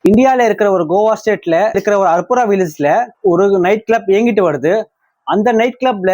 இந்தியால இருக்கிற ஒரு கோவா ஸ்டேட்ல இருக்கிற ஒரு அர்புரா வில்லேஜ்ல ஒரு நைட் கிளப் இயங்கிட்டு வருது. அந்த நைட் கிளப்ல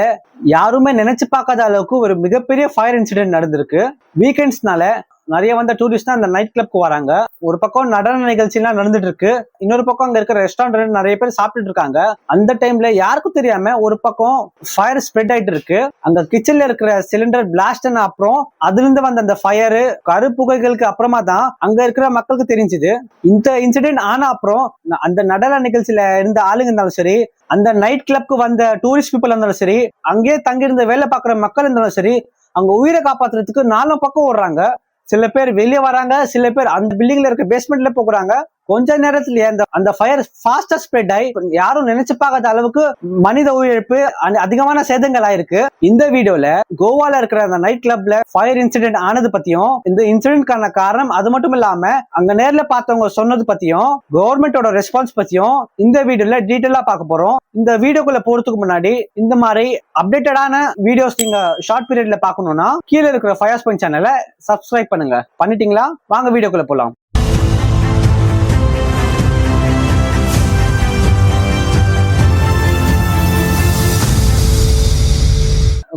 யாருமே நினைச்சு பார்க்காத அளவுக்கு ஒரு மிகப்பெரிய ஃபயர் இன்சிடென்ட் நடந்திருக்கு. வீக்கெண்ட்ஸ்னால நிறைய வந்த டூரிஸ்ட் அந்த நைட் கிளப்க்கு வராங்க. ஒரு பக்கம் நடன நிகழ்ச்சி எல்லாம் நடந்துட்டு இருக்கு, இன்னொரு பக்கம் அங்க இருக்கிற ரெஸ்டாரண்ட் நிறைய பேர் சாப்பிட்டுட்டு இருக்காங்க. அந்த டைம்ல யாருக்கும் தெரியாம ஒரு பக்கம் ஃபயர் ஸ்ப்ரெட் ஆயிட்டு இருக்கு. அங்க கிச்சன்ல இருக்கிற சிலிண்டர் பிளாஸ்ட் அப்புறம் அதுல இருந்து வந்த அந்த ஃபயர் கருப்புகைகளுக்கு அப்புறமா தான் அங்க இருக்கிற மக்களுக்கு தெரிஞ்சது. இந்த இன்சிடென்ட் ஆன அப்புறம் அந்த நடன நிகழ்ச்சியில இருந்த ஆளுங்க இருந்தாலும் சரி, அந்த நைட் கிளப்க்கு வந்த டூரிஸ்ட் பீப்புள் இருந்தாலும் சரி, அங்கேயே தங்கியிருந்த வேலை பார்க்குற மக்கள் இருந்தாலும் சரி, அங்க உயிரை காப்பாத்துறதுக்கு 4 பக்கம் ஓடுறாங்க. சில பேர் வெளியே வராங்க, சில பேர் அந்த பில்டிங்ல இருக்க பேஸ்மெண்ட்ல போகிறாங்க. கொஞ்ச நேரத்திலேயே அந்த ஃபயர் ஃபாஸ்டா ஸ்ப்ரெட் ஆகி யாரும் நினைச்சு பார்க்காத அளவுக்கு மனித உயிரிழப்பு, அதிகமான சேதங்கள் ஆயிருக்கு. இந்த வீடியோல கோவால இருக்கிற அந்த நைட் கிளப்ல ஃபயர் இன்சிடென்ட் ஆனது பத்தியும், இந்த இன்சிடென்ட்கான காரணம், அது மட்டும் இல்லாம அங்க நேர்ல பார்த்தவங்க சொன்னது பத்தியும், கவர்மெண்டோட ரெஸ்பான்ஸ் பத்தியும் இந்த வீடியோல டீடைலா பார்க்க போறோம். இந்த வீடியோக்குள்ள போறதுக்கு முன்னாடி இந்த மாதிரி அப்டேட்டடான வீடியோஸ் நீங்க ஷார்ட் பீரியட்ல பார்க்கணும்னா கீழே இருக்கிற ஃபயர் ஸ்பாயிண்ட் சேனலை சப்ஸ்கிரைப் பண்ணுங்க. பண்ணிட்டீங்களா? வாங்க வீடியோக்குள்ள போலாம்.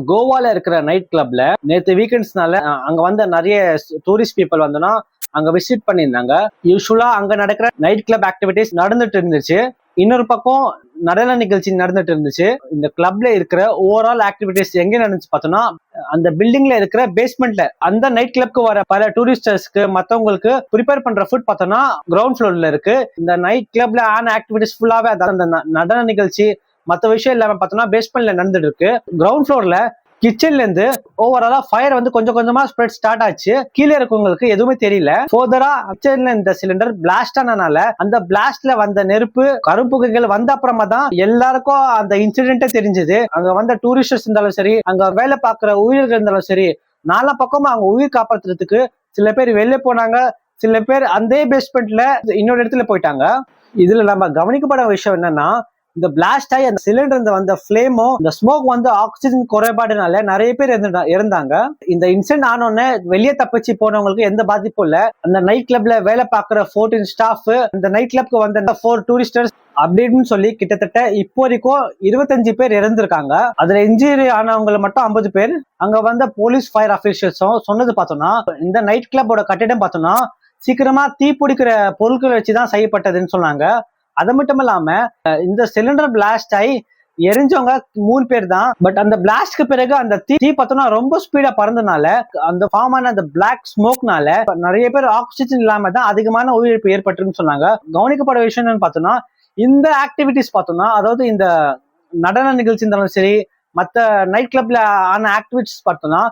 கோவால இருக்கிற நைட் கிளப்ல நேற்று வீக்கெண்ட்ஸ்னால அங்க வந்த நிறைய டூரிஸ்ட் பீப்புள் வந்தோம்னா அங்க விசிட் பண்ணியிருந்தாங்க. யூஸ்வலா அங்க நடக்கிற நைட் கிளப் ஆக்டிவிட்டிஸ் நடந்துட்டு இருந்துச்சு. இன்னொரு பக்கம் நடன நிகழ்ச்சி நடந்துட்டு இருந்துச்சு. இந்த கிளப்ல இருக்கிற ஓவரால் ஆக்டிவிட்டிஸ் எங்க நடந்துச்சு பார்த்தோம்னா, அந்த பில்டிங்ல இருக்கிற பேஸ்மெண்ட்ல அந்த நைட் கிளப்க்கு வர பல டூரிஸ்டர்ஸ்க்கு மத்தவங்களுக்கு ப்ரிப்பேர் பண்ற ஃபுட் பார்த்தோம்னா கிரவுண்ட் ஃப்ளோர்ல இருக்கு. இந்த நைட் கிளப்ல ஆன ஆக்டிவிட்டிஸ் ஃபுல்லாவே அந்த நடன நிகழ்ச்சி மற்ற விஷயம் இல்லாம பார்த்தோம்னா பேஸ்மெண்ட்ல நடந்துட்டு இருக்கு. கிரவுண்ட் ஃப்ளோர்ல கிச்சன்ல இருந்து ஓவராலா ஃபயர் கொஞ்சம் கொஞ்சமா ஸ்ப்ரெட் ஸ்டார்ட் ஆச்சு. கீழே இருக்கவங்களுக்கு எதுவுமே தெரியல. ஃபர்தரா கிச்சன்ல இந்த சிலிண்டர் பிளாஸ்ட் ஆனனால அந்த பிளாஸ்ட்ல வந்த நெருப்பு கரும்புகைகள் வந்த அப்புறமா தான் எல்லாருக்கும் அந்த இன்சிடென்ட்டே தெரிஞ்சது. அங்க வந்த டூரிஸ்டர்ஸ் இருந்தாலும் சரி, அங்க வேலை பார்க்குற ஊழியர்கள் இருந்தாலும் சரி, 4 பக்கமும் அவங்க உயிர் காப்பாற்றுறதுக்கு சில பேர் வெளியே போனாங்க, சில பேர் அந்த பேஸ்மெண்ட்ல இன்னொரு இடத்துல போயிட்டாங்க. இதுல நம்ம கவனிக்கப்பட விஷயம் என்னன்னா, இந்த பிளாஸ்ட் ஆகி அந்த சிலிண்டர் வந்த ஃபிளேமோ இந்த ஸ்மோக் ஆக்சிஜன் குறைபாடுனால நிறைய பேர் இறந்தாங்க. இந்த இன்சிடென்ட் ஆனோடனே வெளியே தப்பிச்சு போனவங்களுக்கு எந்த பாதிப்பும் இல்ல. அந்த நைட் கிளப்ல வேலை பார்க்குற 14 ஸ்டாஃப், இந்த நைட் கிளப்க்கு வந்த 4 டூரிஸ்டர்ஸ் அப்படின்னு சொல்லி கிட்டத்தட்ட இப்போ வரைக்கும் 25 பேர் இறந்திருக்காங்க. அதுல இன்ஜுரி ஆனவங்களை மட்டும் 50 பேர். அங்க வந்த போலீஸ் ஃபயர் அபிஷியல்ஸும் சொன்னது பார்த்தோம்னா, இந்த நைட் கிளப்போட கட்டிடம் பார்த்தோம்னா சீக்கிரமா தீ பிடிக்கிற பொருட்கள் வச்சுதான் செய்யப்பட்டதுன்னு சொன்னாங்க. அது மட்டும் இல்லாம இந்த சிலிண்டர் பிளாஸ்ட் ஆகி எரிஞ்சவங்க 3 பேர் தான். பட் அந்த பிளாஸ்ட்க்கு பிறகு அந்த தீ பார்த்தோம்னா ரொம்ப ஸ்பீடா பறந்தனால அந்த ஃபார்ம் ஆன அந்த பிளாக் ஸ்மோக்னால நிறைய பேர் ஆக்சிஜன் இல்லாம தான் அதிகமான உயிரிழப்பு ஏற்பட்டுன்னு சொன்னாங்க. கவனிக்கப்பட விஷயம் என்னன்னு பார்த்தோம்னா, இந்த ஆக்டிவிட்டிஸ் பார்த்தோம்னா, அதாவது இந்த நடன நிகழ்ச்சி இருந்தாலும் சரி, மற்ற நைட் கிளப்ல ஆன ஆக்டிவிட்டிஸ் பார்த்தோம்னா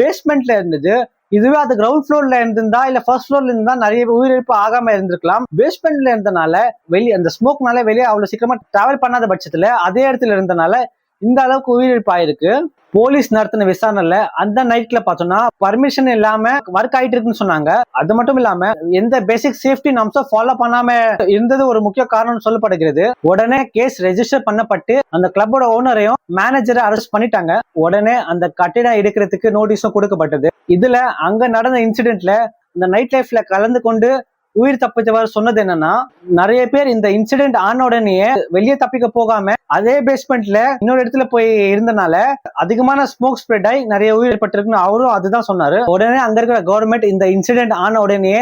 பேஸ்மெண்ட்ல இருந்தது. இதுவே அது கிரவுண்ட் ஃப்ளோர்ல இருந்திருந்தா இல்ல ஃபர்ஸ்ட் ஃப்ளோர்ல இருந்தா நிறைய உயிரிழப்பு ஆகாம இருந்திருக்கலாம். பேஸ்மெண்ட்ல இருந்தனால வெளியே அந்த ஸ்மோக்னால வெளியே அவ்வளவு சீக்கிரமா டிராவல் பண்ணாத பட்சத்துல அதே இடத்துல இருந்தனால இந்த அளவுக்கு உயிரிழப்பு ஆயிருக்கு. போலீஸ் நடத்தின விசாரணையில அந்த நைட்ல பார்த்தோம்னா பர்மிஷன் இல்லாம ஒர்க் ஆயிட்டு இருக்குன்னு சொன்னாங்க. அது மட்டும் இல்லாம எந்த பேசிக் சேஃப்டி நார்ம்ஸும் ஃபாலோ பண்ணாம இருந்தது ஒரு முக்கிய காரணம் சொல்லப்படுகிறது. உடனே கேஸ் ரெஜிஸ்டர் பண்ணப்பட்டு அந்த கிளப்போட ஓனரையும் மேனேஜரை அரெஸ்ட் பண்ணிட்டாங்க. உடனே அந்த கட்டிடம் எடுக்கிறதுக்கு நோட்டீஸும் கொடுக்கப்பட்டது. இதுல அங்க நடந்த இன்சிடென்ட்ல இந்த நைட் லைஃப்ல கலந்து கொண்டு உயிர் தப்பித்தவர் சொன்னது என்னன்னா, நிறைய பேர் இந்த இன்சிடென்ட் ஆன உடனே வெளியே தப்பிக்க போகாம அதே பேஸ்மெண்ட்ல இன்னொரு இடத்துல போய் இருந்தனால அதிகமான ஸ்மோக் ஸ்ப்ரெட் ஆகி நிறைய உயிர் ஏற்பட்டிருக்குன்னு அவரும் அதுதான் சொன்னாரு. உடனே அங்க இருக்கிற கவர்மெண்ட் இந்த இன்சிடென்ட் ஆன உடனே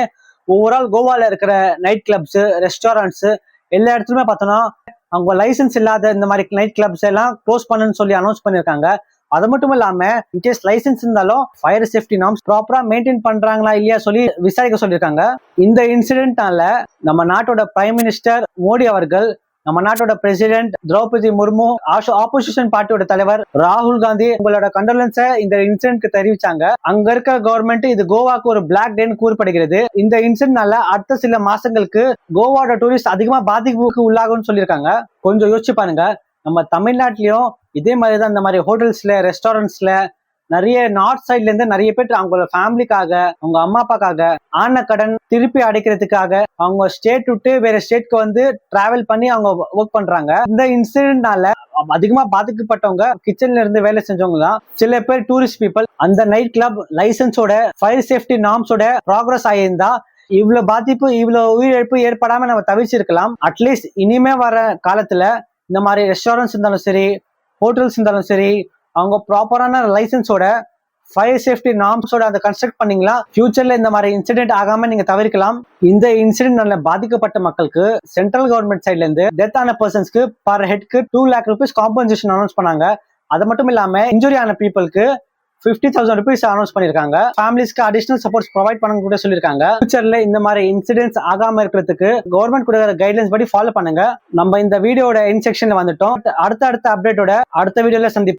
ஓவரால் கோவால இருக்கிற நைட் கிளப்ஸ், ரெஸ்டாரண்ட்ஸ் எல்லா இடத்துலயுமே பார்த்தோம்னா அவங்க லைசன்ஸ் இல்லாத இந்த மாதிரி நைட் கிளப்ஸ் எல்லாம் க்ளோஸ் பண்ணுன்னு சொல்லி அனௌன்ஸ் பண்ணிருக்காங்க. அது மட்டும் இல்லாம இன்கேஸ் லைசன்ஸ் இருந்தாலும் ஃபயர் சேஃப்டி நார்ம்ஸ் ப்ராப்பரா மெயின்டைன் பண்றாங்களா இல்லையா சொல்லி விசாரிக்க சொல்லியிருக்காங்க. இந்த இன்சிடென்ட்னால நம்ம நாட்டோட பிரைம் மினிஸ்டர் மோடி அவர்கள், நம்ம நாட்டோட பிரசிடென்ட் திரௌபதி முர்மு, ஆப்போசிஷன் பார்ட்டியோட தலைவர் ராகுல் காந்தி உங்களோட கண்டோலன்ஸை இந்த இன்சிடென்ட்க்கு தெரிவிச்சாங்க. அங்க இருக்க கவர்மெண்ட் இது கோவாக்கு ஒரு பிளாக் டேன்னு கூறப்படுகிறது. இந்த இன்சிடென்ட்னால அடுத்த சில மாசங்களுக்கு கோவாவோட டூரிஸ்ட் அதிகமா பாதிப்புக்கு உள்ளாகும்னு சொல்லியிருக்காங்க. கொஞ்சம் யோசிச்சு பாருங்க. நம்ம தமிழ்நாட்டிலயும் இதே மாதிரிதான் இந்த மாதிரி ஹோட்டல்ஸ்ல, ரெஸ்டாரண்ட்ஸ்ல நிறைய நார்த் சைட்ல இருந்து நிறைய பேர் அவங்களோட ஃபேமிலிக்காக, அவங்க அம்மா அப்பாக்காக ஆன கடன் திருப்பி அடைக்கிறதுக்காக அவங்க ஸ்டேட் விட்டு வேற ஸ்டேட்க்கு வந்து டிராவல் பண்ணி அவங்க ஒர்க் பண்றாங்க. இந்த இன்சிடென்ட்னால அதிகமா பாதிக்கப்பட்டவங்க கிச்சன்ல இருந்து வேலை செஞ்சவங்க தான். சில பேர் டூரிஸ்ட் பீப்புள் அந்த நைட் கிளப் லைசன்ஸோட ஃபயர் சேஃப்டி நார்ம்ஸோட ப்ராக்ரஸ் ஆயிருந்தா இவ்வளவு பாதிப்பு இவ்வளவு உயிரிழப்பு ஏற்படாம நம்ம தவிர்ச்சிருக்கலாம். அட்லீஸ்ட் இனிமே வர காலத்துல இந்த மாதிரி ரெஸ்டாரண்ட்ஸ் இருந்தாலும் சரி, ஹோட்டல்ஸ் இருந்தாலும் சரி, அவங்க ப்ராப்பரான லைசன்ஸோட ஃபயர் சேஃப்டி நார்ம்ஸோட அதை கன்ஸ்ட்ரக்ட் பண்ணீங்களா ஃபியூச்சர்ல இந்த மாதிரி இன்சிடென்ட் ஆகாம நீங்க தவிர்க்கலாம். இந்த இன்சிடென்ட்னால பாதிக்கப்பட்ட மக்களுக்கு சென்ட்ரல் கவர்மெண்ட் சைட்ல இருந்து டெத் ஆன பர்சன்ஸ்க்கு பர் ஹெட்க்கு 2 lakh rupees காம்பன்சேஷன் அனௌன்ஸ் பண்ணாங்க. அது மட்டும் இல்லாம இன்ஜுரி ஆன பீப்புளுக்கு 50,000 rupees அனௌன்ஸ் பண்ணிருக்காங்க. ஃபேமிலிஸ்க்கு அடிஷனல் சப்போர்ட் ப்ரொவைட் பண்ண கூட சொல்லிருக்காங்க. ஃபியூச்சர்ல இந்த மாதிரி இன்சிடென்ட்ஸ் ஆகாம இருக்கிறதுக்கு கவர்மெண்ட் கொடுக்கிற கைட்லைன்ஸ் படி ஃபாலோ பண்ணுங்க. நம்ம இந்த வீடியோட இன் செக்ஷன்ல வந்துட்டோம். அடுத்த அப்டேட்டோட அடுத்த வீடியோல சந்திப்போம்.